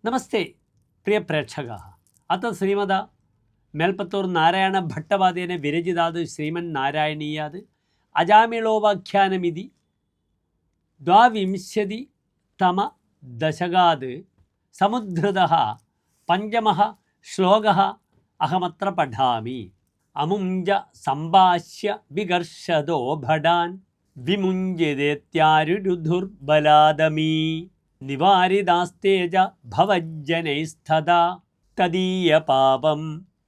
നമസ്തേ പ്രിയ പ്രേക്ഷകാः അത ശ്രീമത മേൽപ്പത്തൂർ നാരായണ ഭട്ടപാദേന വിരചിതാത് ശ്രീമൻ നാരായണീയാത് അജാമിളോപാഖ്യാനമിതി ദ്വാവിംശതിതമ ദശകാത് സമുദ്ധൃതഃ പഞ്ചമഃ ശ്ലോകഃ അഹമത്ര പഠാമി. അമുഞ്ച സംഭാഷ്യ വികർഷദോ ഭടാൻ വിമുഞ്ജതേത്യാരുരുധുർബലാദമീ നിവാരിതാസ്തേജ ഭവജ്ജനൈസ്തദാ തദീയ പാപം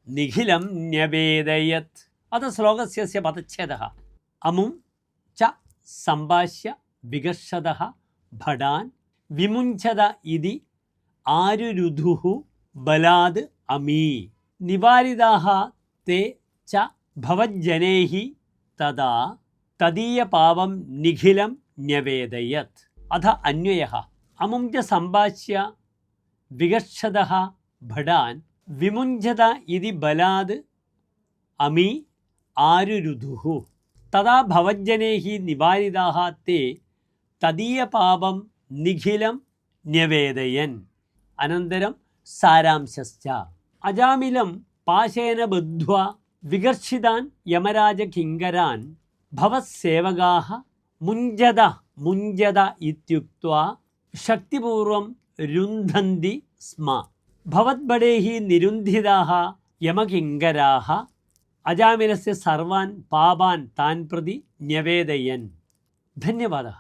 നിഖിലം ന്യവേദയത്. അത ശ്ലോകസ്യ പദച്ഛേദഃ അമും ച സംഭാഷ്യ വികർഷദഃ ഭടാൻ വിമുഞ്ചത ഇതി ആരുരുധുഃ ബലാദ് അമീ നിവാരിതാഃ തേ ച ഭവജ്ജനൈഃ തദാ തദീയ പാപം നിഖിലം ന്യവേദയത്. അഥ അന്വയഃ അമും ച സംഭാഷ്യ വികർഷദഃ ഭടാൻ വിമുഞ്ചത ഇതി ബലാദ് അമീ ആരുരുധുഃ തദാ ഭവജ്ജനൈഃ നിവാരിതാഃ തേ തദീയ പാപം നിഖിലം ന്യവേദയൻ. അനന്തരം സാരാംശശ്ച അജാമിലം പാശേന ബദ്ധ്വാ വികർഷിതാൻ യമരാജകിങ്കരാൻ ഭവസേവകാഃ മുഞ്ചത ഇത്യുക്ത്വാ ശക്തിപൂർവം രുന്ധന്തി സ്മ. ഭവദ്ഭടൈഃ നിരുന്ധിതാഃ യമകിങ്കരാഃ അജാമിലസ്യ സർവാൻ പാപാൻ താൻ പ്രതി ന്യവേദയൻ. ധന്യവാദः.